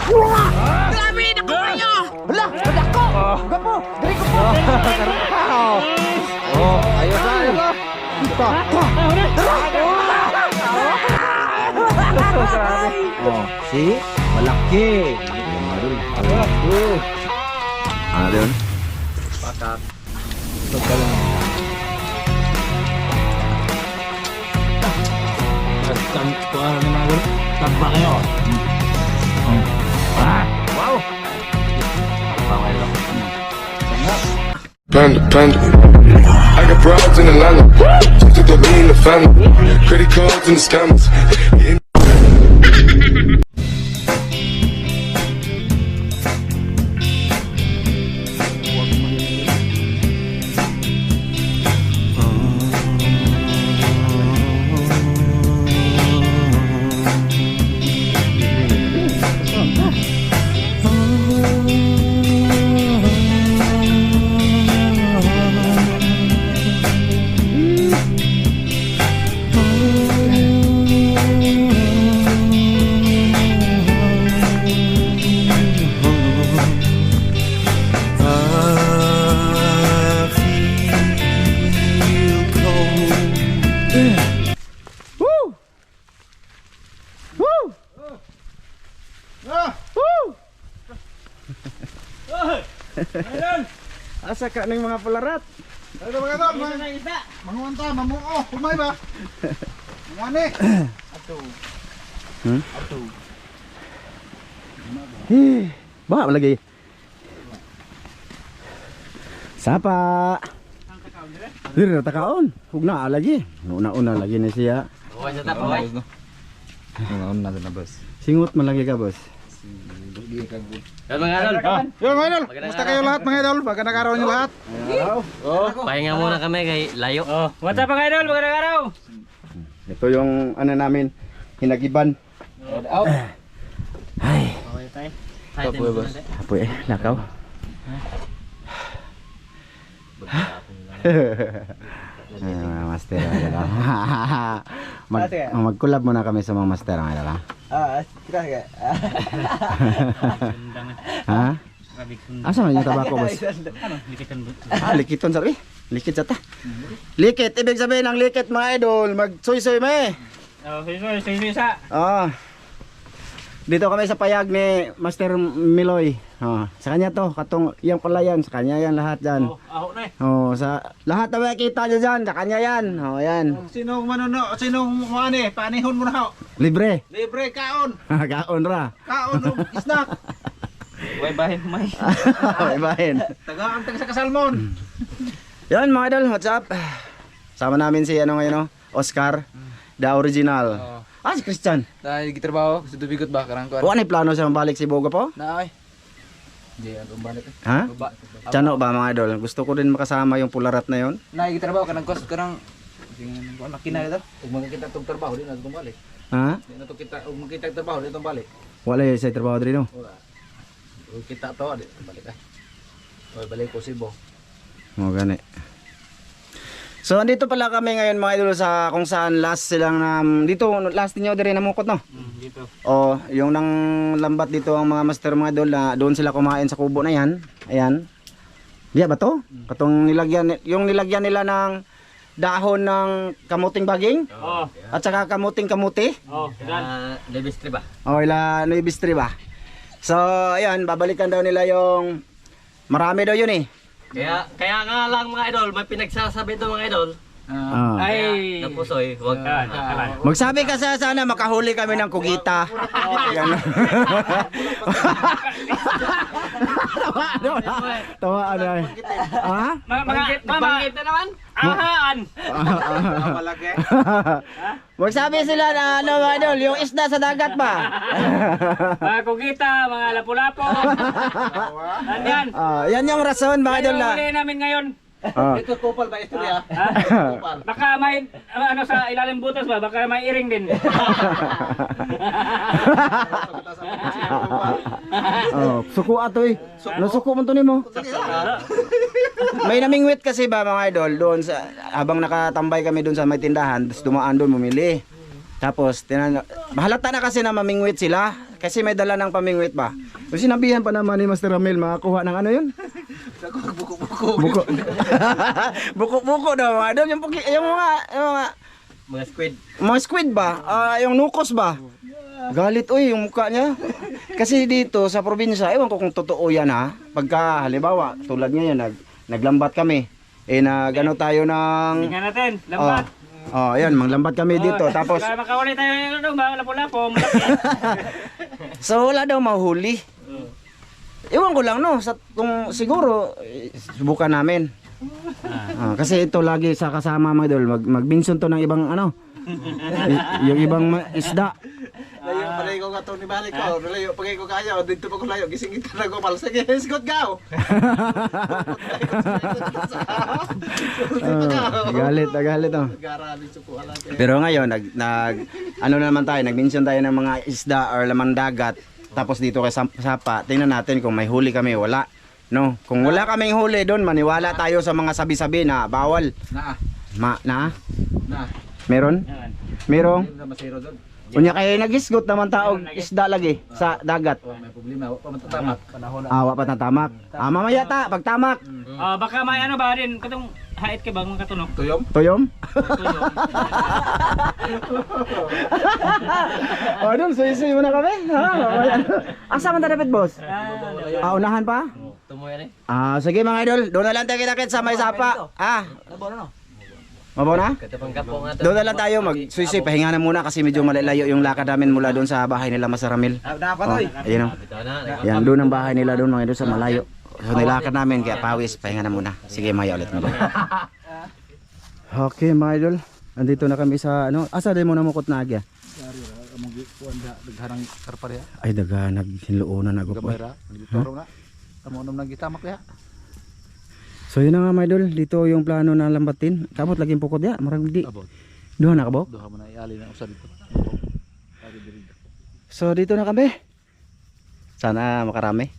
Grabe na ko kayo! Hala, madako! Huwag po! Dali ko po! Oh, ayos na, ayos na! Oh, see? Malaki! Ano yun? Pakat. Tagba kayo. Wow! Panda, panda. I got broads in Atlanta. Just took the lean, the family. Credit cards and the scammers. Getting Asa ka ng mga pularat? Ano mga tol? Manguanta, mamuo. Kumay ba? Ngani. Ato. Ato. Ba, malagi. Sapa. Diri na takaon. Hug na lagi. Una-una lagi ni siya. Buwan sa tapaway. Una na boss. Singot man lagi ka, boss. Yan mga idol. Yo mga idol, kumusta kayo lahat mga idol? Magandang araw niyo lahat. Pahinga muna kami kay layo. What's up mga idol? Magandang araw. Ito yung ano namin, hinagiban. Ay, Okay tayo. Tapo, boss. apoy lakaw. Mga master mag-collab muna kami sa mga master mga idol. Kita ka. Ha? Asa man yung tabako, boss? Ano? Likitan ba? Likiton sabi. Likit sa ta. Likit, ibig sabihin ng likit mga idol, mag-soy-soy me. Oh, sige, isa. Dito kami sa payag ni Master Miloy. Sa kanya to, katong yang palayan, sa kanya yan lahat dyan. Aho na eh. Sa lahat na makikita nyo dyan, sa kanya yan. Yan. Sinong manuno, sinong mani, panihon mo na ho. Libre. Libre kaon. Kaon ra. Kaon og snack. Way bahin may. Ibahin. Taga ang taga sa kasalmon. Yan mga idol, what's up? Sama namin si ano ngayon, Oscar, the original. Si Christian. Dahil gitrabaho, gusto tubigot ba? Karang ko. Ano plano siya mabalik si Boga po? Naay. Di ano balik. Ha? Baba. Tiano ba mga idol? Gusto ko din makasama yung pularat na yon. Naay gitrabaho karang kos karang ko makina ito. Ug makita tong trabaho di na tong balik. Ha? Di na to kita ug makita trabaho di tong balik. Wala yung sa trabaho dito. Wala. Ug kita to di balik ay. Oy balik ko Cebu. O gani. So andito pala kami ngayon mga idol sa kung saan last silang dito last niyo dire namukot no. Dito. O yung nang lambat dito ang mga master mga idol na doon sila kumain sa kubo na yan. Ayan. Diya ba to? Katong nilagyan yung nilagyan nila ng dahon ng kamuting baging Oh, at saka kamuting kamuti. dan. Lebistre ba? O ila nuibistri ba? So ayan, babalikan daw nila yung marami daw yun eh. Kaya nga lang mga idol, may pinagsasabi to mga idol. Ah. Ay. Napusoy, wag Magsabi ka sana makahuli kami ng kugita. Yan. Tawa ano. Ha? Bangkit na naman. Ahaan. Malaki. Magsabi sila na ano mga idol, yung isda sa dagat ba? Mga kugita, mga lapu-lapo. Yan. Yan yung rason mga idol na. Huli namin ngayon. Ito kupal ba istorya? Baka may ano sa ilalim butas ba? Baka may iring din. Suko ato eh. Nasuko man to nimo. May namingwit kasi ba mga idol doon sa habang nakatambay kami doon sa may tindahan, tapos dumaan doon bumili. Tapos halata na kasi na mamingwit sila. Kasi may dala ng pamingwit ba? So sinabihan pa naman ni Master Ramil makakuha ng ano yun? Buko. Buko daw mga idol. Yung Mga squid. mga squid ba? Yung nukos ba? Galit uy yung mukha niya. Kasi dito sa probinsya, ewan ko kung totoo yan ha. Pagka halimbawa, tulad ngayon, naglambat kami. Nagano tayo ng... Tingnan natin, lambat. Ayan, manglambat kami dito. Tapos, Baka makawali tayo ng ano, mga lapo-lapo, malaki. so wala daw mahuli. Ewan ko lang no, siguro, subukan namin. Kasi ito lagi sa kasama mga idol, magbinson to ng ibang ano, yung ibang isda. Layo pa ko ka to ni balik ko. Layo pa ko kaya dito pa ko layo gising kita na ko pal. Sige, isgot gaw. Galit oh. Garali suko ala. Pero ngayon ano na naman tayo, nag-mention tayo ng mga isda or laman dagat. Tapos dito kay Sapa, tingnan natin kung may huli kami, wala. No, kung wala kaming huli doon, maniwala tayo sa mga sabi-sabi na bawal. Na. Meron? Yan. Merong? Hindi na masiro doon. Unya kay nagisgot naman taog isda lagi sa dagat. May problema, wa pa matatamak. Panahon na. Awa pa na tamak. Mamaya ta, pag tamak. Baka may ano ba rin, katong hait ka ba mga katunog? Tuyom? Tuyom? Tuyo. Doon, suy-suy muna kami. Asa man ta dapat, boss? Unahan pa? Tumo yan Sige mga idol, doon na lang tayo kita sa may Sapa. Mabaw na? Katapang kapo nga to. Doon na lang tayo mag-suy-suy, pahinga na muna kasi medyo malalayo yung lakad namin mula doon sa bahay nila Master Ramil. Dapat Ayun o. Bitaw na. Yan, doon ang bahay nila doon mga idol sa malayo. So nilakad namin kaya pawis, pahinga na muna. Sige, maya ulit mga idol. Okay mga idol, andito na kami sa ano, asa din mo na mukot na agya? among kuan da daghanang karpariya. Ay daga naghinluonan na go po. Gamera, nagturo na. Amo nam nagitamak ya. So yun na nga mga idol, dito yung plano na lambatin. Kamot laging pukod ya, marang di. Abot. Duha na ka bo? Duha mo na iali na usa dito. Ari diri. So dito na kami. Sana makarami.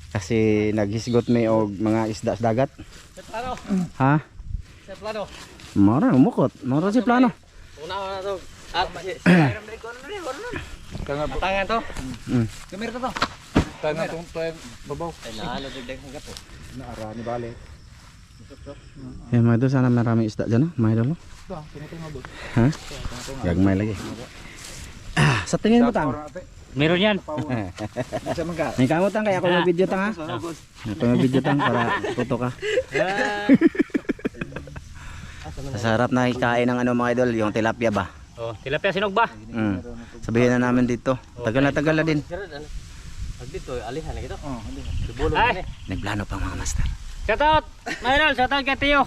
Kasi naghisgot may og mga isda sa dagat. Sa plano. Ha? Sa plano. Mara umukot. Mara si plano. Una na to. Kanga Tangan to. kamera to. Kanga tong toy babaw. Ay naalo dagdag ng gapo. Na ara ni bale. Yan mga idol, sana maraming isda dyan no? Mga idol no? Ito, tumutunga do. Ha? Gagmay lagi. Sa tingin mo tang? Meron yan. Isa man ka. May kamutan kaya ako mag-video tang ha? Ako mag-video tang para tuto ka. Sa sarap na ikain ng ano mga idol, yung tilapia ba? Oh, tilapia sinog ba? Sabihin na namin dito. Tagal na din. Pag dito, alihan na ito. Ay, Nagplano pa mga master. shout out. Mayroon, shout out kay Tio.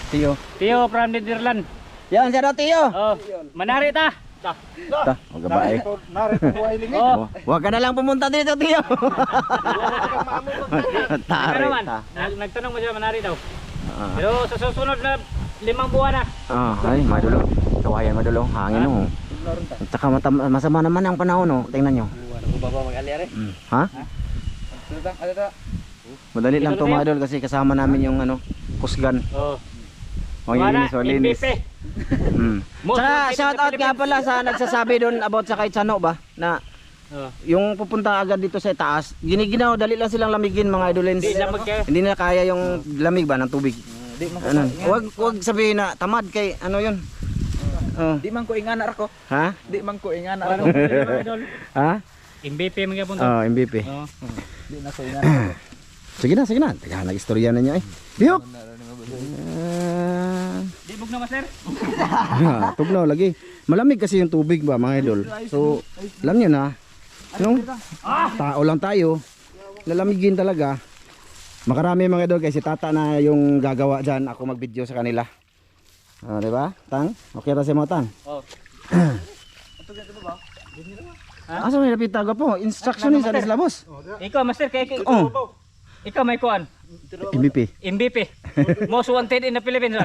Tiyo. Tio from Netherlands. Yan, siya daw Tiyo. Oh, manari ta. Ta, huwag ka ba eh. Narito buhay lingi. Oh, Huwag ka na lang pumunta dito Tiyo. ano Tari naman? ta. Nagtanong mo siya manari daw. Pero sa susunod na 5 buwan na. Ay, madulo. Kawayan madulo. Hangin no. At saka masama naman ang panahon no. Tingnan nyo. Ano ba ba mag-aliare? Ha? Ano to? Madali lang to mga idol kasi kasama namin yung ano, kusgan. Oh. Manginis o linis. MVP. Saka Most wanted shout in the out nga pala sa nagsasabi doon about sa kahit Sano ba na Oh. yung pupunta agad dito sa taas, giniginaw, dali lang silang lamigin mga idolins. Di lamig kayo. Hindi na kaya yung lamig ba ng tubig. Ano? Wag sabihin na tamad kay ano yun. Oh. Di man ko ingana ko. Ha? Di man ko ingana Ano, idol? Ha? MVP mga punto. Oh, MVP. Oh. Di na ko ingana. Sige na. Teka, nag-istorya na niya eh. Biyok! Di bug na master. Tugnaw lagi. Malamig kasi yung tubig ba mga idol. So, alam nyo na. No? Tao lang tayo. Lalamigin talaga. Makarami mga idol kasi tata na yung gagawa dyan. Ako mag-video sa kanila. Diba? Tang? Okay ra si mo Tang? Oh. Asa may napitaga po? Instruction ni sa labos. Ikaw master kay Oh, ikaw may kuan. MVP. MVP. Most wanted in the Philippines.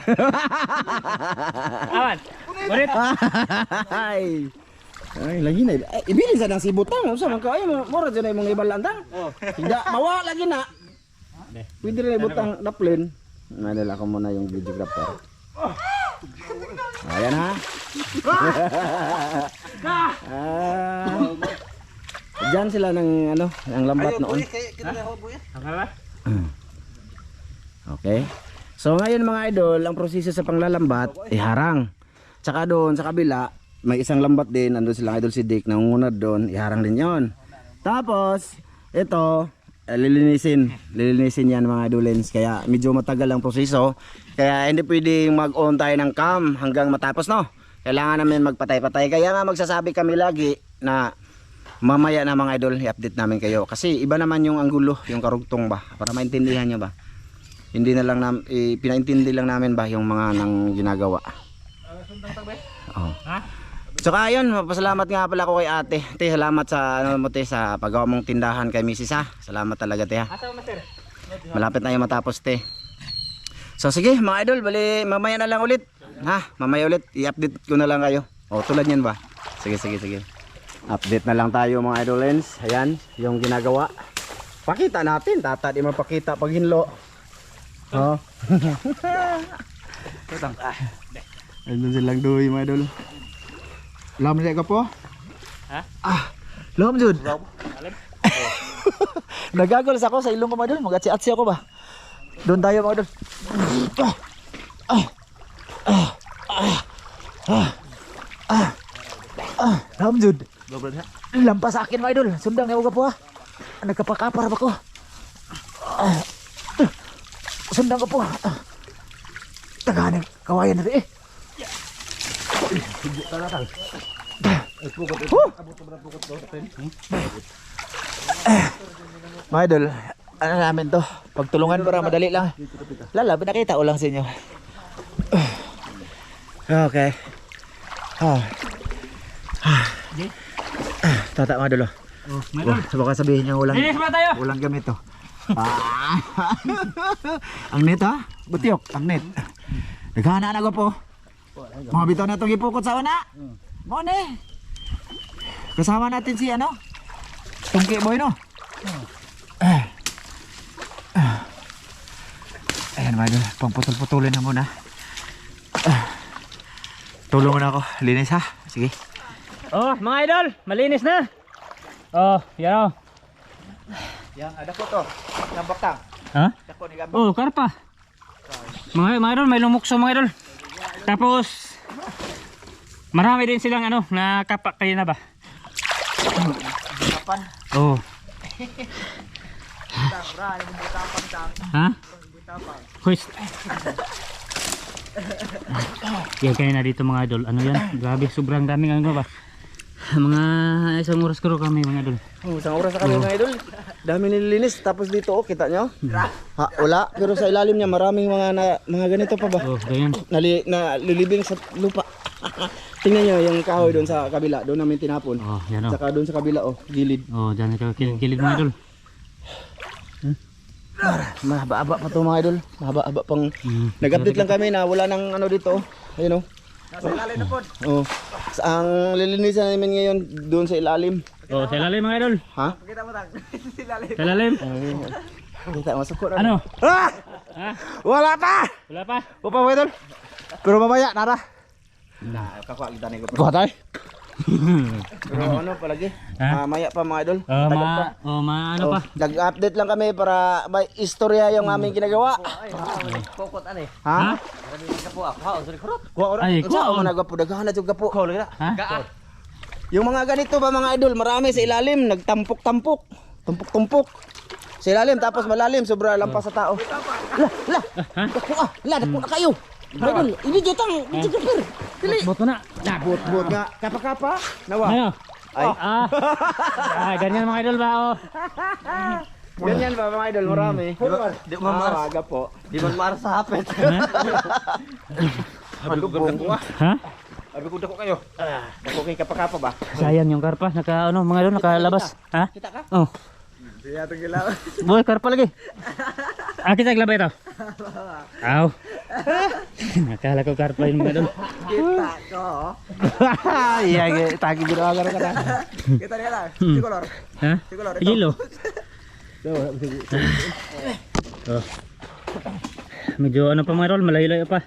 Aman. Ulit. Ay. Ay, lagi na. Ibili sa ng sibutang. Usa man ka ay mura dyan ay mong ibalantang. Tidak mawa lagi na. Pwede rin ibutang daplin. Nadala ko muna yung videographer. Ayan ha. Diyan sila ng ano, ng lambat noon. Akala? Okay. So ngayon mga idol, ang proseso sa panglalambat iharang. Tsaka doon sa kabila, may isang lambat din, andun silang idol si Dick, nangungunad doon, iharang din 'yon. Tapos ito, lilinisin yan mga idolens. Kaya medyo matagal ang proseso. Kaya hindi pwedeng mag-on tayo ng cam hanggang matapos, no. Kailangan namin magpatay-patay. Kaya nga magsasabi kami lagi na mamaya na mga idol, i-update namin kayo. Kasi iba naman yung anggulo, yung karugtong ba, para maintindihan nyo ba. Hindi na lang pinaintindi lang namin ba yung mga nang ginagawa. Oh. Tsaka ayun, pasalamat nga pala ako kay ate. Te, salamat sa ano mo te, sa paggawa mong tindahan kay Mrs. ha. Salamat talaga te ha. Malapit na yung matapos te. So sige mga idol, bali mamaya na lang ulit. Ha, mamaya ulit i-update ko na lang kayo. O tulad yan ba? Sige. Update na lang tayo mga idolens. Ayan, yung ginagawa. Pakita natin, tata di mapakita pag hinlo. Oh. Ayun silang duwi mga idol. Lam na ka po? Ha? Lam jud. Nagagols ako sa ilong ko mga idol. Mag-atsi-atsi ako ba? Doon tayo mga idol. Lam jud. Lampas sa akin mga idol. Sundang na ka po ha. Nagkapakapar ba ko? Sundang ka po. Tagahan kawayan na rin eh. Mga idol, ano namin to? Pagtulungan para madali lang. Lala, pinakita ko lang sa inyo. Okay. Tata mga idol. Baka sabihin niyo walang gamit to. Ang net ha? Butiok, ang net. Naghahanaan ako po. Mga bitaw na itong ipukot sa una. Mone. Kasama natin si ano? Tungki boy no? Ayan mga idol, pangputol-putulin na muna. Tulungan na ako, linis ha? Sige. Oh, mga idol, malinis na. Oh, yan oh. Yang ada ko to. Yang baktang. Ha? Dako ni gamit. Oh, karpa. Mga idol, may lumukso mga idol. Tapos marami din silang ano, nakapak kayo na ba? Kapan? Oh. Ha? Hoist. Yan kayo na dito mga idol. Ano yan? Grabe, sobrang daming ano ba? Mga isang oras ko kami mga idol. Isang oras na kami mga idol. Dami nililinis. Tapos dito oh, kita nyo? Ha, wala. Pero sa ilalim niya maraming mga ganito pa ba? Oh, ganyan. Nalilibing sa lupa. Tingnan nyo yung kahoy doon sa kabila. Doon namin tinapon. Oh, yan oh. Saka doon sa kabila oh, gilid. Oh, dyan ka kilid mga idol. Mahaba-haba pa to mga idol. Mahaba-haba pang nag-update lang kami na wala nang ano dito oh. Ayun oh. Nasa ilalim na pod. Oh. Ang lilinisan namin ngayon doon sa ilalim. Oh, sa ilalim mga idol. Ha? Kita mo tang. Ilalim. Sa ilalim. Kita masukot Ano? Ah! Ha? Wala pa! Wala pa? Upa mga idol. Pero mamaya nara. Nah, kakuha kita nih gue. Kuha tayo. Pero ano palagi? Maya pa mga idol. Ano pa? Nag-update lang kami para may istorya yung aming ginagawa. Kokot ane. Ha? Marami ka po ako. Ha, sorry kurot. Kuha ora. Ay, Kuha kuha. mo nagapo daghan na jud gapo. Ha? Yung mga ganito ba mga idol, marami sa ilalim, nagtampok-tampok. Tumpok-tumpok. Sa ilalim tapos malalim, sobra lampas sa tao. Dako na kayo. Idol, ini jutang, jupir. Dili. Boto na. Bot nga. Kapa-kapa. Nawa. Ayo. Ay. Ganyan mga idol ba oh. Ganyan ba mga idol, marami. Di mo maras. Aga po. Di mo maras sa hapet. Ha? Abi ko dako kayo. Dako kay kapa-kapa ba? Sayang yung karpa, naka ano mga idol nakalabas. Ha? Kita ka? Oh. Di ato gilaw. Boy, karpa lagi. Kita naglabay ito. Aw. Nakala ko karpa yung mga idol. Kita ko. Iya, tagi gid agar ka. Kita dia lah. Si kolor. Ha? Si kolor. Igilo. Oh. Medyo ano pa mga idol, malayo-layo pa.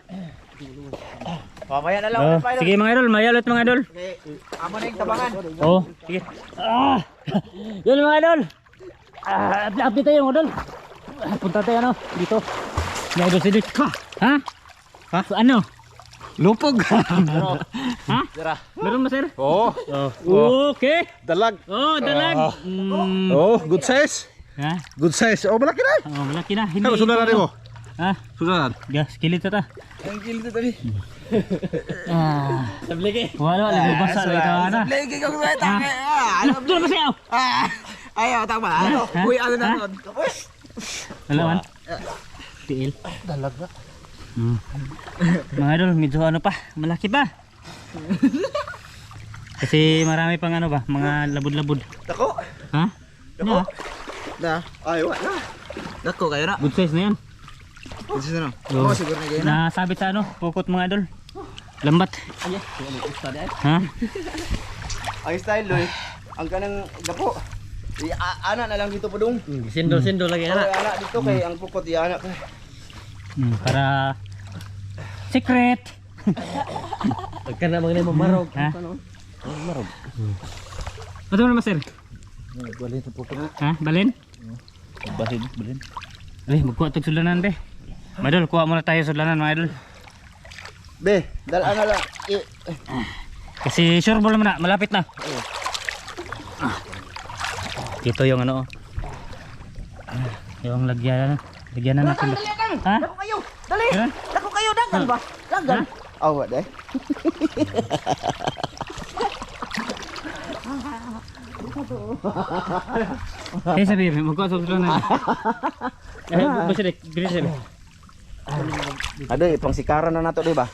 Mamaya na lang Oh, ulit, mga idol. sige mga idol, maya ulit mga idol. Okay. Amo na yung tabangan. Oh, sige. Yun mga idol. Update tayo mga idol. Punta tayo ano, dito. May idol si Dick. Ha? Ha? Ano? Lupog. Ha? Meron ba sir? Oh, Okay. dalag. Oh, dalag. Oh, good size. Ha? Good size. Oh, malaki na. Oh, malaki na. Hindi. Ano sudaran mo? Ha? Sudaran. Gas, kilit ito ta. Ang kilit ito ni. Sabligi. Wala, basa na ito. Ano? Lagi ko ba ito? Doon ba sa'yo? Ayaw, tama. Ano? Uy, ano na nun? Wala man. Tiil. Dalag na. Mga idol, medyo ano pa, malaki pa. Kasi marami pang ano ba, mga labod-labod. Dako. Ha? Ano? Na. Ay, wala. Dako kayo na. Good size na yan. Kasi na. Oh. Siguro na kayo na. Nasabit sa ano, pukot mga idol. Lambat. Ha? Ay style loy. Ang kanang gapo. Ana na lang dito po dong. Sindo lagi Ana dito kay ang pukot ana ko. Para secret. Pagka na mga marog. Ha? Marog. Ano naman sir? Balin sa pukot. Ha? Balin? Balin. Eh, magkuha itong sulanan be. Mga idol, kuha muna tayo sulanan mga idol. Be, dala na lang. Kasi sure ball naman na, malapit na. Ito yung ano. Yung lagyan na natin. Ha? Dako kayo. Dali. Ganun? Dako kayo. Dagan ba? Dagan. Awa dai. Eh sabi, magkuha sa sulanan. Basta dek, bilis sabi. Ado pang sikaran na nato di ba?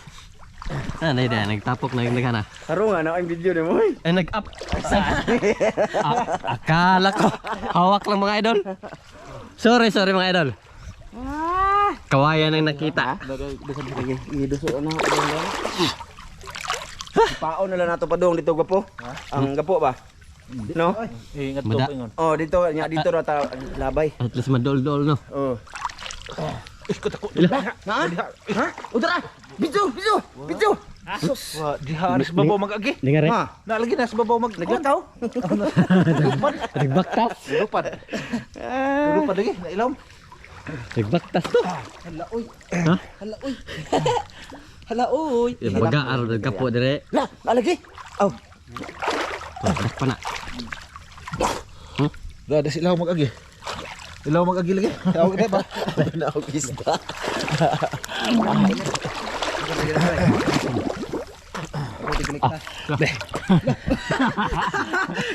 Ano na nagtapok na yung nagana. Karo nga na ang video ni mo. Ay nag-up. Akala ko hawak lang mga idol. Sorry mga idol. Kawayan ang nakita. Iduso na. Paon na lang nato pa dong dito gapo. Ang gapo ba? No? Ingat Mada. to pingon. Oh, dito ra ta labay. At least madol-dol no. Oh. Ha? Udara. Bijo. Sus. Diha sa babaw mag-agi. Dengar eh. Nalagi na sa babaw naglakaw. Nagbaktas. Lupad. Lupad lagi. Nailom. Nagbaktas to. Hala uy. Magaar nagkapo dire. La, nalagi. Aw. Padak pa na. Ada sila mag-agi. Ilaw mag-agi lagi. Tawag na ba? Naog isda.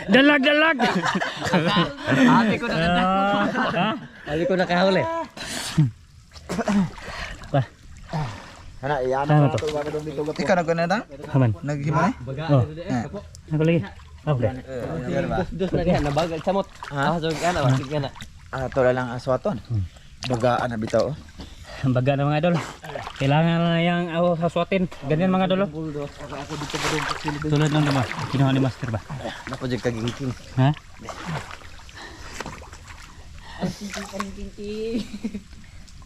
Dalag! Ate ko na Ate ko nakahuli. Ana iyan Tama na to. to ba dito gapo. Ikaw na ta? Haman. Naghimay? Oh. Ako lagi. Okay. Dos na diha nabagag samot. So kana ba kana. To lang aswaton. Bagaan na bitaw. Ang baga na mga idol. Kailangan na yung haswatin. Ganyan mga idol. Tulad ng diba? Kinuha ni master ba? Nako jud kagingking. Ha?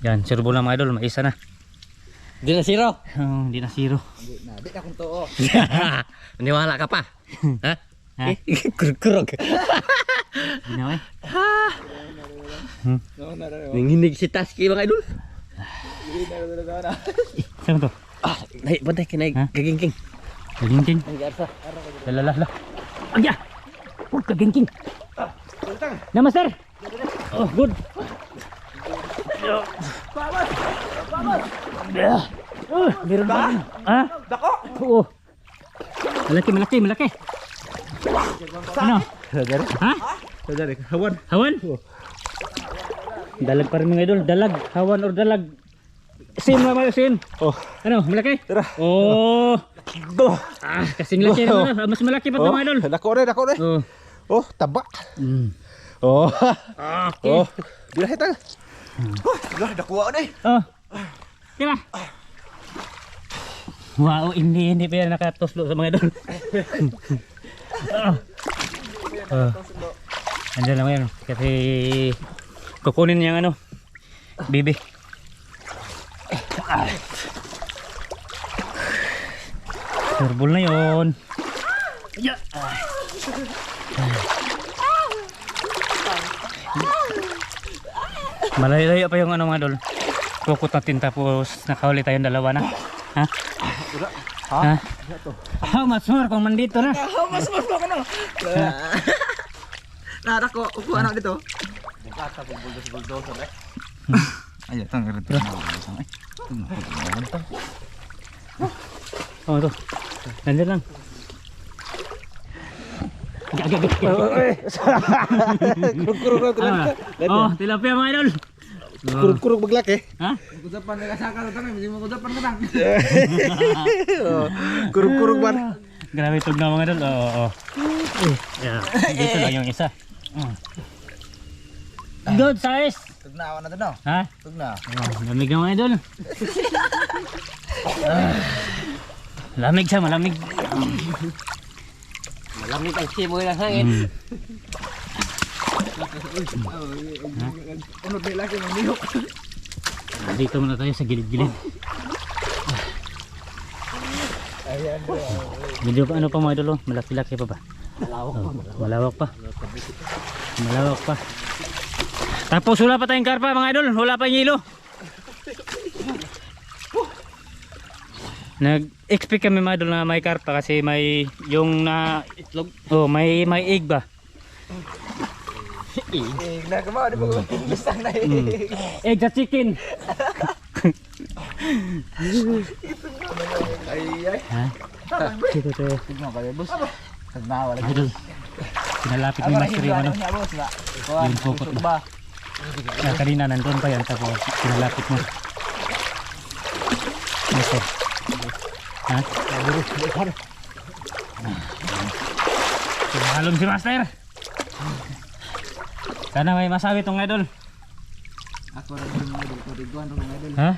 Yan, sirbo na mga idol. Maisa na. Di na zero. Oh, hindi na zero. Di na kung to. Niwala ka pa. Ha? Ha? Kurog. Hindi na eh. Nanginig si Taski mga idol. Saan to? Nahi bantay kinay Ha? kagingking. Kagingking. Lalala. Agya! Oh, kagingking. Na master! Oh, good. Meron ba? Ha? Dako? Oo. Malaki. Ano? Ha? Sadari, hawan. Hawan? Dalag pa rin mga idol. Dalag. Hawan or dalag. Same naman same. Oh. Ano? Malaki? Tara. Oh. Kasing laki naman. Mas malaki pa ito mga idol. Dako re. Oh. Oh, taba. Mm. Oh. Okay. Oh. Bila hitang. Oh, dakuha na eh. Oh. Kira. Wow, hindi pa yan nakatuslo sa mga idol. Andiyan naman yan. Kasi kukunin niyang ano, bibi. Turbol na yun. Malayo pa yung ano mga idol. Kukot natin tapos nakahuli tayong dalawa na. Ha? Ha? How much more kung mandito na? Mas mo no. Nara ko, upuan ako dito. Ayo, tang rito na. Oh, ito. Nandiyan lang. Oh, tilapia mga idol. Kurug-kurug maglaki. Ha? Kudapan na kasaka tang, hindi mo kudapan ka tang. Kurug-kurug man. Grabe itog na mga idol. Oo. Yeah. Dito lang yung isa. Good size. Tugnawa na to no. Ha? Tugna. Lamig na mga idol. Lamig siya, malamig. Malamig ang simoy ng hangin. Unod nila kay manihok. Dito muna tayo sa gilid-gilid. Medyo pa ano pa mga idol, malaki-laki pa ba? Malawak pa. Malawak pa. Tapos wala pa tayong karpa mga idol, wala pa yung hilo. Nag-expect kami mga idol na may karpa kasi may yung na itlog. Oh, may egg ba? Egg na ka ba? Di ba? Basta na Egg sa chicken. ay. Ha? Dito tayo. Tugna kayo, boss. Tugnawa lagi. Idol. Pinalapit ni Master yung ano. Yung pupot ba? Na kanina nandun pa yan tapos pinalapit mo. Master. Ha? Halong si Master. Sana may masabi tong idol. Ako rin yung idol ko, tiguan rin yung idol. Ha?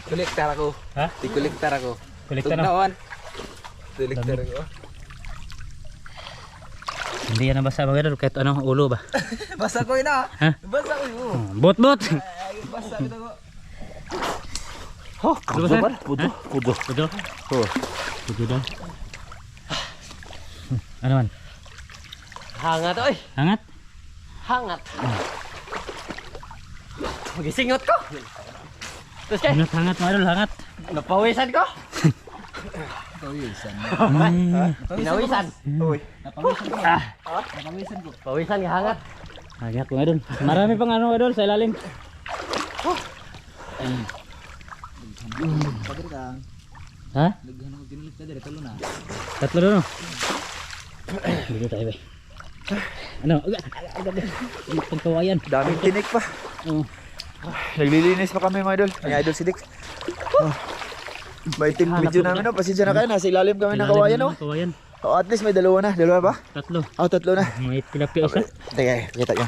Kolektar ako. Ha? Kolektar ako. Kolekta na. Tugnawan. Kolektar ako. Hindi yan nabasa mga idol kahit ano ulo ba? Basa ko yun ah. Ha? Basa ko yun. Bot. Ay, basa ko ko. Pudo ba? Pudo. Pudo. Oh. Pudo daw. Ano man? Hangat oy. Hangat? Hangat. Magisingot ko. Terus kay Hangat mga idol, hangat. napawisan ko. Pinawisan. Uy. Napawisan ko. Pawisan ka hangat. Hangat mga idol. Marami pang ano idol sa ilalim. Padre ka. Ha? Daghan ako ginilit ka dire tulo na. Tatlo doon. Dito tayo ba? Ano? Pagkawayan. Daming tinik pa. Oh. Naglilinis pa kami mga idol. Ang idol si Dick. May team video namin no. Pasensya na kayo. Nasa ilalim kami ng kawayan no. Kawayan. Oh, at least may dalawa na. Dalawa ba? Tatlo. Oh, tatlo na. May tilapia isa. Teka, kita nyo.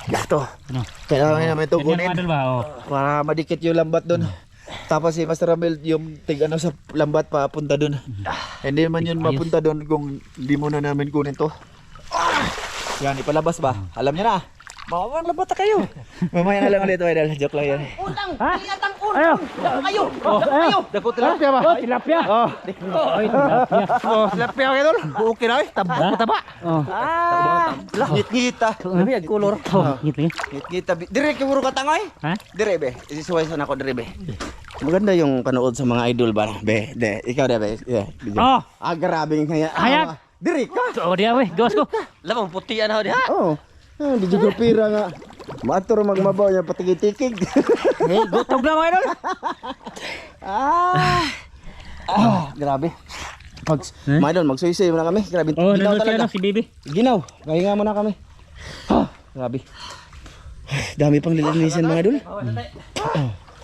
Gato. Ano? Kailangan namin ito Ganyan kunin mga idol ba? Oh. para madikit yung lambat doon. Tapos si Master Ramil yung tig ano sa lambat papunta doon. Hindi man yun mapunta doon kung hindi mo na namin kunin to. Yan, ipalabas ba? Alam niya na. Mawawang lambat na kayo. Mamaya na lang ulit idol. Joke lang yan. Ayo! Ayo! Ayo! Dako tilapia ba? Oh, tilapia! Oh. Oy, tilapia. Oh, tilapia kayo dol. Okay na eh. Taba. Oh. Ngit-ngita. Labi ang color. Oh, gitu ya. Ngit-ngita. Dire kay muro katangoy. Ha? Dire be. Isisuway sa nako dire be. Maganda yung panood sa mga idol ba? Be, ikaw de be. Yeah. Oh, Grabing kaya. Hayag. Diri ka. oh dia weh, gawas ko. Lamang putian ako diha. Oh. Di juga pira nga. Matur magmabaw niya patigit-tikig. Eh, gutog na mga idol. Grabe. Mga idol, magsuysay muna kami. Grabe. Oh, Ginaw nandun si talaga. ano si Bibi. Ginaw. Pahinga muna kami. Grabe. Dami pang lilinisin mga idol.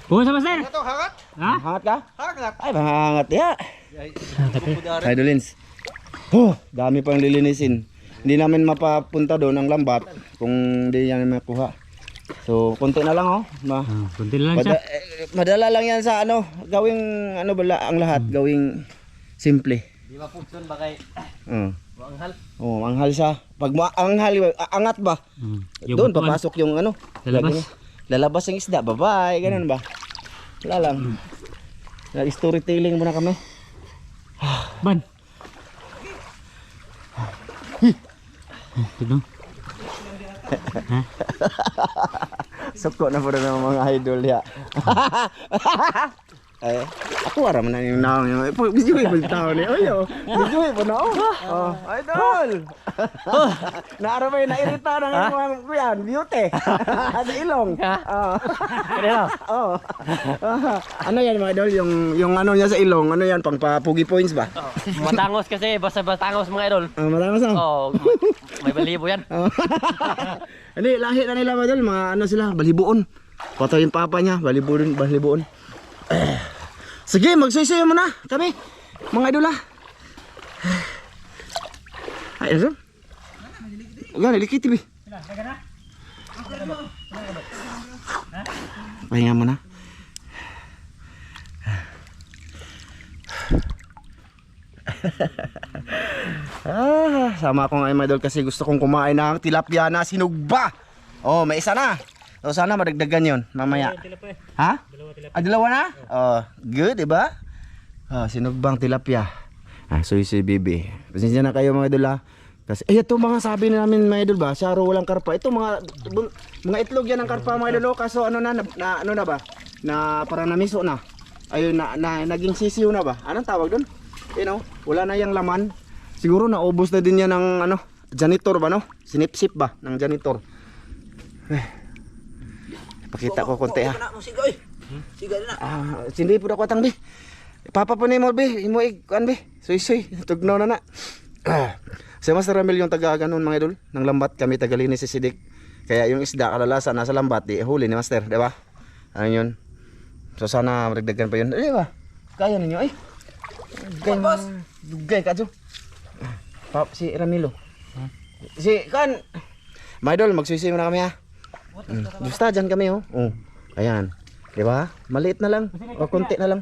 Bukan sama Master. Ito hangat. Ha? Hangat ka? Hangat. Ay, mahangat ya. Idolins. Dami pang lilinisin. Hindi namin mapapunta doon ang lambat kung hindi yan makuha. So, konti na lang oh. Kunti lang siya. Madala lang yan sa ano, gawing ano bala ang lahat, gawing simple. Di ba pugton ba kay anghal? Oh, manghal siya. Pag anghal, angat ba? Yung Doon butuan. papasok yung ano, Lalabas. lalabas yung isda. Bye-bye, ganun ba? Wala lang. Storytelling muna kami. Ban. Tudong. Suko na po na ng mga idol ya. Ay, ako ara man na yung naong yung video mo tao ni oyo. Video mo na oh. Idol. Naara ba na irita ng mga kuyan, beauty. Sa ilong. Kanina. Oh. Ano yan mga idol yung ano niya sa ilong, ano yan pang papugi points ba? Matangos kasi, basta tangos mga idol. Matangos na. Oh, may balibo yan. Hindi, lahi na nila mga idol, mga ano sila, balibuon. Patay yung papa niya, balibuon. Sige, magsuy-suyo muna kami. Mga idol ah. Ay, idol. Gana, likit tibi. Pahinga muna. Sama ko ngayon mga idol kasi gusto kong kumain ng tilapia na sinugba. Oh, may isa na. So sana madagdagan yon mamaya. Ha? Dalawa na? Oh, good, diba? Oh, sinugbang tilapia. Suy-suy bibi. Pasensya na kayo mga idol ha. Kasi ito mga sabi namin mga idol ba, syaro walang karpa. Ito mga itlog yan ng karpa mga idol. Kaso ano na ano na ba? Na para namiso na. Ayun na naging sisiyo na ba? Anong tawag doon? You know, wala na yang laman. Siguro naubos na din yan ng ano, janitor ba no? Sinipsip ba ng janitor? Pakita ko konti ha. Sindi po ako tang bi. Papa po ni mo bi, imo kuan bi. Suy-suy, tugnaw na na. Si Master Ramil yung taga ganon mga idol, ng lambat kami tagalinis si Sidik. Kaya yung isda kalalasan nasa lambat, di huli ni Master, di ba? Ano yun? So sana maragdagan pa yun. Di ba? Kaya ninyo ay. Dugay ka jo. Si Ramilo. Si kan. Mga idol, magsuy-suy muna kami ha. Basta dyan kami oh. Ayan. Diba? Maliit na lang. O konti na lang.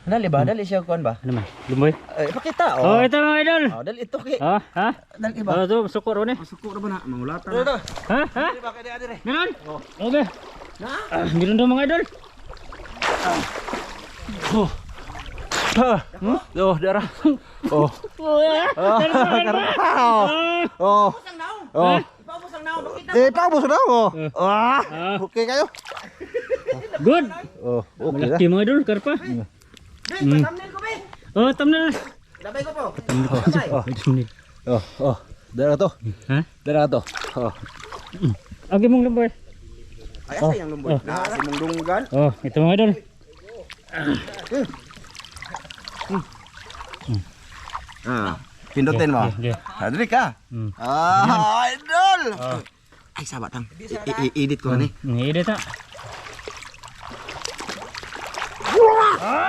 Dali ba? Dali siya kuan ba? Ano man? Lumboy. Pakita Oh, ito mga idol. Dali ito kay. Ha? Dali ba? Oh, ito sukor ni. Sukuro ba na? Mangulatan na. Ha? Meron? Okay. Meron daw mga idol. Darah. Oh. Paubos na oh. Okay kayo. Good. Okay Malaki mga idol, karpa. Thumbnail ko be. Oh, thumbnail. Labay ko po. Dara to. Ha? Dara to. Okay mong lumboy. Ay asa yang lumboy. Si mong dunggan. Oh, ito mga idol. Pindutin mo. Okay. Hadri ka. Idol. Ay sabat tang. Edit ko na ni. Ngidit na.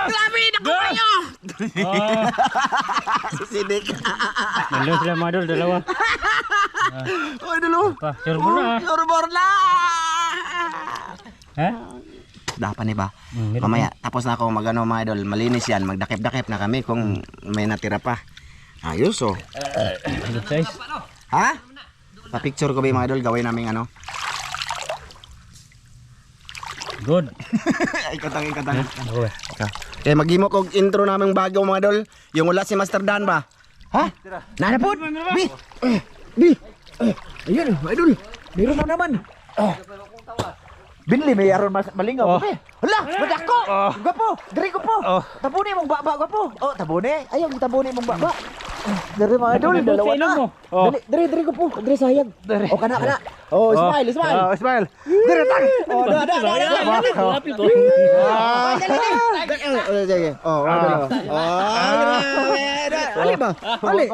Grabe na ko kayo. Sidik. Nandun sila mga idol, dalawa. Oy dulu. Pa, surbor na. Surbor na. Ha? Dapat ni ba? Mamaya tapos na ako magano mga idol, malinis yan, magdakip-dakip na kami kung may natira pa. Ayos oh. Good size. Ha? Pa-picture ko ba mga idol, gawin namin ano? Good. Ikatang. Okay. Kaya maghimo kog intro naming bago mga idol, yung wala si Master Dan ba? Ha? Nana po? Bi. Ayun mga idol. Meron na naman. Binli may aron malingaw ko. Hala, madako. Gapo, diri ko po. Tabuni mong baba gapo. Tabuni. Ayaw tabuni mong baba. Diri mga idol, dalawa na. Diri ko po. Diri sayag. Kana. Smile. Smile. Diri tang. Ali ba? Ali.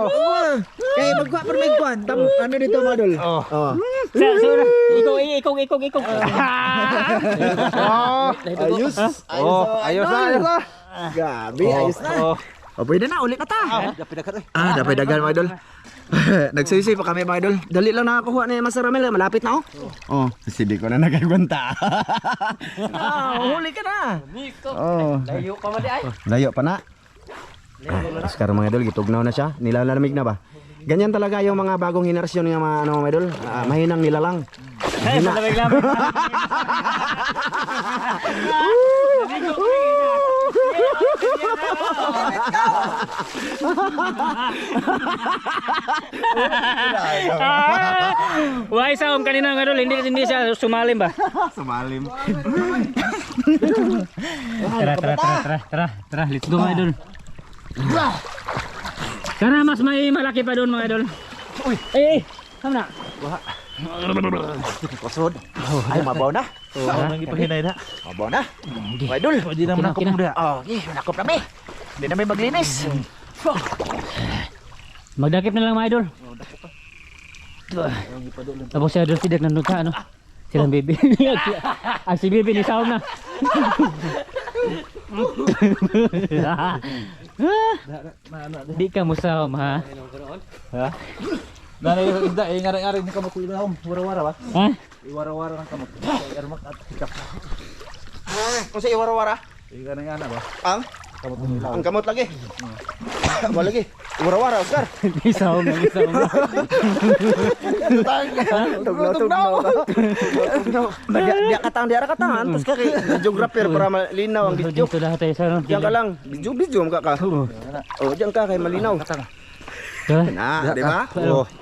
Kaya magkuha pa may kuan. Ano dito mga idol? Ikong. Ayos. Ayos na. Gabi, ayos na. Pwede na, ulit na ta. Dapat dagan mga idol. Nagsuysay pa kami mga idol. Dali lang nakakuha ni Master Ramil, malapit na oh. Sidi ko na nagagwanta. Huli ka na. Layo pa mali ay. Layo pa na. Sekarang mga idol, gitugnaw na siya. Nilalamig na ba? Ganyan talaga yung mga bagong henerasyon ng mga mga idol. Mahinang nilalang. Mahina. Why sound kanina nga dol, hindi siya sumalim ba? Sumalim. Tara, let's go mga idol. Sana mas may malaki pa doon mga idol. Uy, tama na. Kusod. Ay, mabaw na. Nang ipahinay na. Mabaw na. Idol, hindi naman ako muda. Oh, nakop na mi. Hindi na may maglinis. Magdakip na lang mga idol. Tapos si idol sidak nandun ka ano. Silang baby. Ang si baby ni Saum na. Di ka mo Saum ha. Ha? Nanay isda ngari-ngari ni kamot na wara-wara ba? Ha? Iwara-wara ng kamot. Ermak at sikap. Kung sa iwara-wara, Ngana ba? ang kamot lagi. Mo lagi. Iwara-wara, Oscar. Ni Saum na. Dia katang, terus ka kay geographer para malinaw ang video. Dito lahat tayo sa ano. Diyan ka lang, video ka ka. Oh, diyan ka kay malinaw. Na, di ba?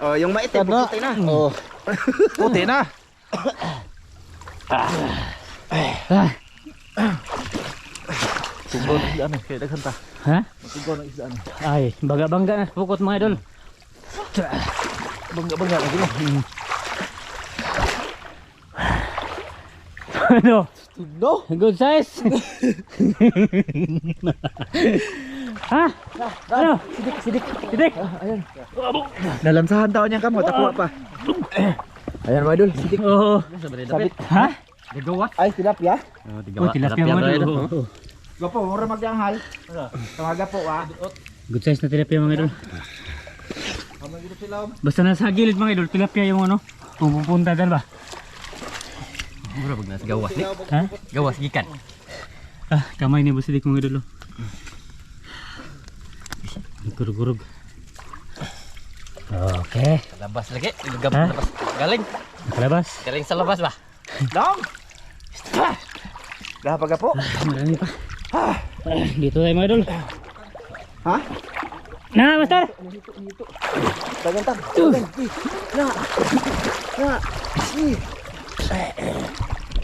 Oh, yung maitim puti na. Oh. Puti na. Tungkol ng ano, kaya daghanta. Ha? Tungkol ng isda ano. Ay, bangga-bangga na pukot mga idol. Bangga lagi mo. Ano? No. Good size. Ha? Ano? Sidik. Ayan. Nalansahan tao niyang kamot, ako pa. Ayan mga idol, sidik. Oo. Sabit. Ha? Ay, tilapia. Oh, tilapia mga idol. Gapo, mura magyanghal. Tamaga po Good size na tilapia mga idol. Basta nasa gilid mga idol, tilapia yung ano, pupunta dyan ba? Mura pag nasa gawas ni. Ha? Gawas gikan. Ah, kamay ni Busidik mga idol. Gurug-gurug. Okay. Labas lagi. Ha? Labas. Galing. Nakalabas. Galing sa labas ba? Dong! Gahapag po. Marami pa. Dito tayo mga idol. Ha? Na, master! Dagantang.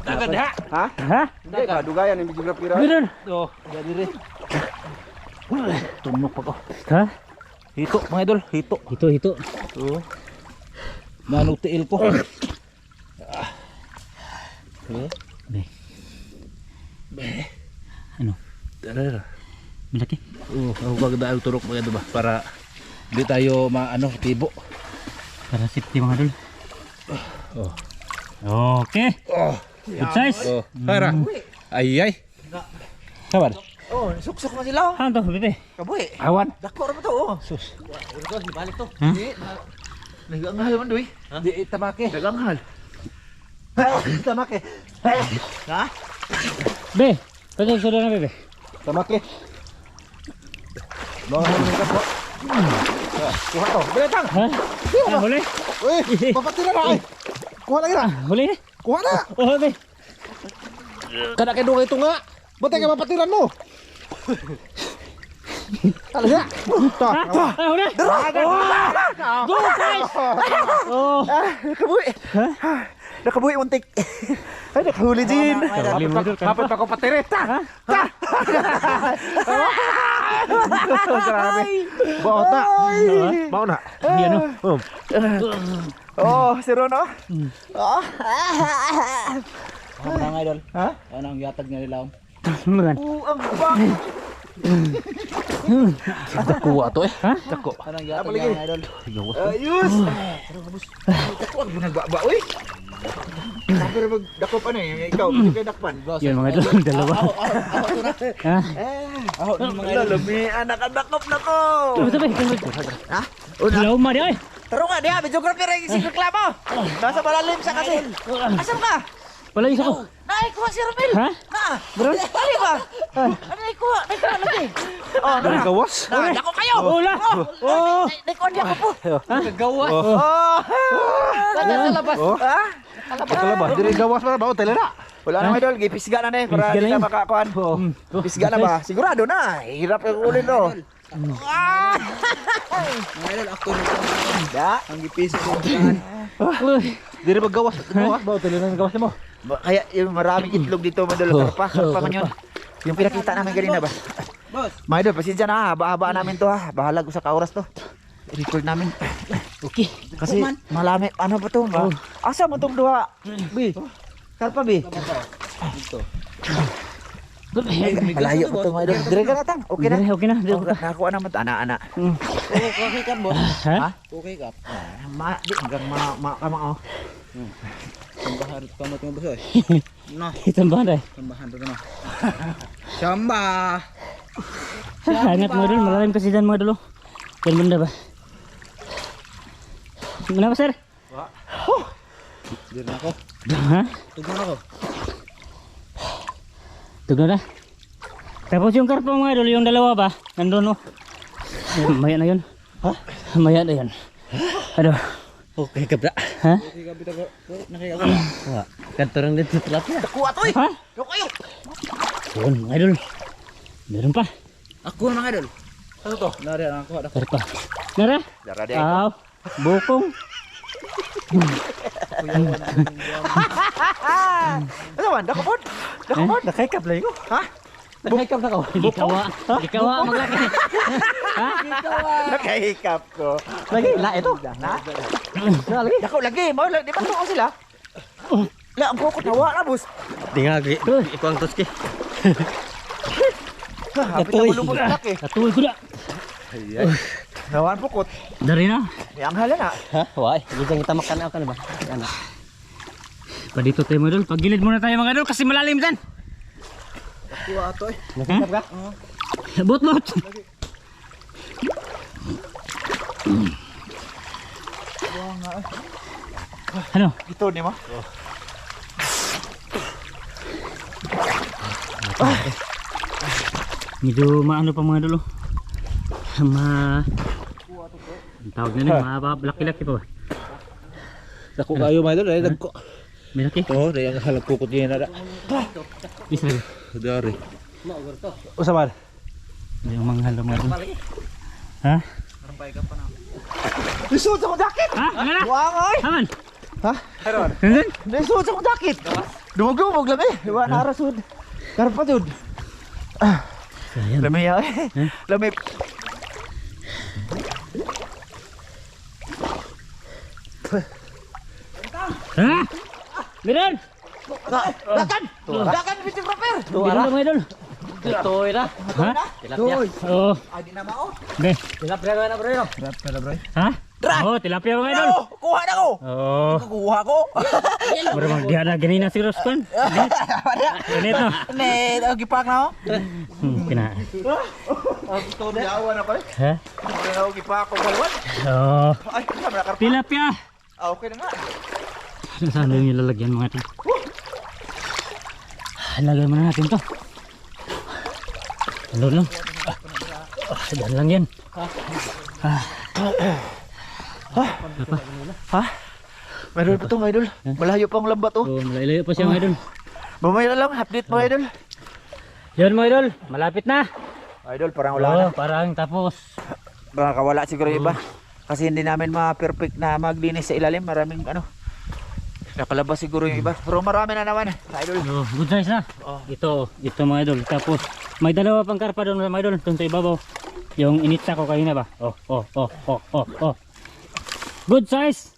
Dagan ha. Ha? Ha? Hindi ka dugayan yung geographer. Gano'n? Oh, jadi rin. Tunok pa ko. Ha? Hito mga idol, hito. Hito. Oh. Manutiil ko. Ano? Tara. Malaki? Ako wag dahil turok mga idol ba para di tayo maano tibo. Para safety mga idol. Okay. Good size. Oh, para. Ay. Kabar. Oh, suksok na sila. Ano to, bebe? Kaboy. Awan. Dako ra to. Oh. Sus. Balik to. Ha? Naganghal man doy. Di tamake. Naganghal. Tamake. Ha? Be, pasok sa na bebe. Tamake. Mga hamon ka po. Kuha to. Beletang. Ha? Ah, huli? Uy, papatira na ay. Kuha lagi na. Huli? Kuha na. Oh, be. Kada kay dungay ito nga. Butay ka mapatiran mo. Talaga. Ta. Ah, huli? Go, guys! Oh. Nakabuhi. Nakabuhi untik. Ay, nakahuli din. Huli mo idol. Kapit pa ko patirit. Ta. Grabe. Baot na. Baot na. Yan o. Oh, si Ron oh. Ano nga idol? Ha? Ano ang yatag niya nila? Magan. Ang bang. Dako to eh. Ha? Dako. Ano ang yatag niya idol? Ayos. Dako ang nagbaba oy. Pero magdako pa na eh. Ikaw, hindi kayo dakpan. Yan mga idol, dalawa. Ha? Aho ni mga idol. Lalami, anak-anakop na ko. Sabi. Ha? Dalawa ma di ay. Taro nga diha, videographer ay si reklamo. Nasa malalim sa kasi. Asam ka? Wala isa ko. Naikuha si Romel. Ha? Ha? Dali ba? Ano naikuha? Naikuha lagi. Oh, Dari gawas. Dako kayo. Wala. Oh. Naikuha niya ko po. Gawas. Nasa sa labas. Oh. Ha? Kalabas. Dari gawas para bawa tele na. Wala na idol, gipisga na ni para Pisga di na na yun. makakuan. Pisga na ba? Sigurado na. Hirap yung ulin do. Mga idol, ako rin ko. Ya. Ang gipiso ko dyan. Diri magawas. Gawas ba tuloy na gawas mo? Kaya yung maraming itlog dito mga idol, karpa man yun. Yung pinakita namin kanina ba? Boss. Mga idol, pasensya na ha. Haba-haba namin to ha. Bahalag sa kauras to. Record namin. Okay. Kasi malami. Ano ba to? Asa mo tong duha? Bi. Karpa bi. Malayo pa to mga idol. Dire ka na tang. Okay na. Okay na. Nakakuha naman to. Ana-ana. Okay ka, boss. Ha? Okay ka. Di hanggang kama oh. Tambahan pa mo itong boss. No, Itambahan tayo. tambahan pa na. Samba. Hangat mga idol. Malalim kasi dyan mga idol. Yan banda ba? Mana ba sir? Dir na ako. Ha? Tugnan ako. Tugno na. Tapos yung karpa mga idol, yung dalawa ba? Nandun oh. Maya na yun. Ha? Maya na yun. Aduh. Okay ka bra. Ha? Okay ka, bitaw ko. Nakika ko. Kantorang dito sa tilapia. Kuha to eh. Ha? Yo kayo. Yun mga idol. Meron pa. Ako na mga idol. Ano to? Nari ang ako. Karpa. Nara? Dara di. Aw. Bukong. Ano man? Dako pod. Dako pod. Nakay kaplay ko. Ha? Nakikap na ko. Hindi kawa. Hindi kawa maglaki. Ha? Nakahikap ko. Lagi, la ito. Na? Dako lagi. Mo di ba to sila? La ang pokot nawa na bus. Tingagi. Iko ang toski. Hapit na bulubog na laki. Katuloy ko na. Nawan pokot. Dari na. Yang hala na. Ha? Why? Gisang kita makan ako na ba? Ana. Pa dito tayo mga idol. Pagilid muna tayo mga idol kasi malalim dyan. Kuha ato eh. Nakikap ka? Bot. Ano? Ito ni mo. Medyo maano pa mga idol. Ang tawag na laki-laki pa ba? Dako kayo mga idol. Dagko. May laki? Oh, dayang halap ko niya na. Isa lagi. Dari. Usaman. Yung mga halo mga idol. Ha? Isuot sa jacket. Ha? Ano na? Wang oy. Haman? Ha? Nandun? Isuot sa jacket. Dumog-dumog lami. Iwa na rasud. Karpa jud. Sayang. Lami ya. Lami. Ha? Meron! Dakan. Dakan biting rapper. Meron na mga idol. Ito na. Ha? Tilapia. Oo. Ay di na mao. Be. Tilapia ka na bro. Ha? Oo, tilapia mga idol. Kuha na ko. Oo. Kuha ko. Mura magdiada ganina si Roscon. Ganito. Ne, gipak na oh. Kina. Ito na awan ako. Ha? Ano gipak ko balwan. Oo. Ay, kamera karpa. Tilapia. Okay na nga. Saan yung ilalagyan mga idol? Lagyan muna natin to. Ano lang? Dyan lang yan. Ha? Meron pa to mga idol. Malayo pa ang lambat oh. So, malayo pa siya mga idol. Mamaya na lang, update mga idol. Yan mga idol, malapit na. Idol, parang wala na. Oo, parang tapos. Baka wala siguro yung iba. Kasi hindi namin ma-perfect na maglinis sa ilalim. Maraming ano. Nakalabas siguro yung iba. Pero marami na naman. Idol. Oh, good size na. Ito mga idol. Tapos may dalawa pang karpa doon mga idol. Doon sa ibabaw. Yung initsa ko kanina ba? Oh. Good size.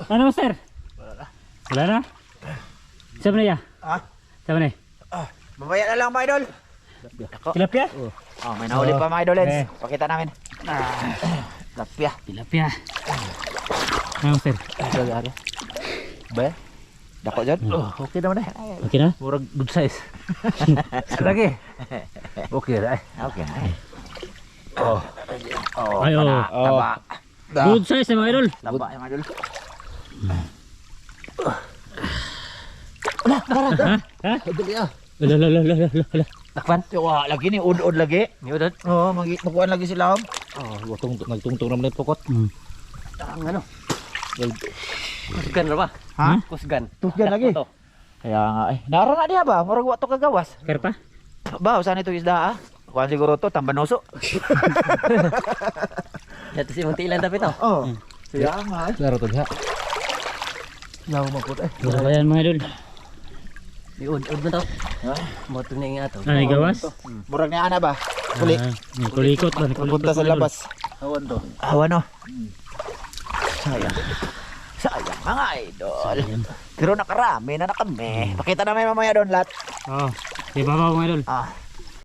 Ano sir? Wala na. Saan na ya? Ha? Saan na? Mamaya na lang mga idol. Tilapia? Oh, may nahuli pa mga idol. Eh. Pakita namin. Tilapia. Tilapia. Ano sir? Ba? Dako dyan? Okay naman eh. Okay na? Murag good size. Lagi. Okay ra. Okay. Ay, oh. Taba. Good size mga idol. Taba yung idol. Ha? Wala. Takpan? Wah, lagi ni ud-ud lagi. Ni udod. Oo, magkuhan lagi sila. Nagtungtong naman ito kot. Ang ano? Kusgan ra ba? Ha? Kusgan. Tusgan lagi. Ito. Kaya nga eh. Nara na diha ba? Murag wa to kagawas. Karpa? Ba, usan ito isda ah? Kuan siguro to tambanoso. Dito si Muntilan tapi to. Oh. Kaya nga eh. Laro to diha. Law maput eh. Wala ba yan mga idol? Iud mo to. Ha? Moto na nga to. Ano gawas? Murag ni ana ba? Kuli. May kulikot ba? Pupunta sa labas. Awan to. Awan no. Sayang. Sayang mga idol. Pero nakarami na kami. Pakita namin mamaya doon lahat. Oo. Di ba mga idol? Ah.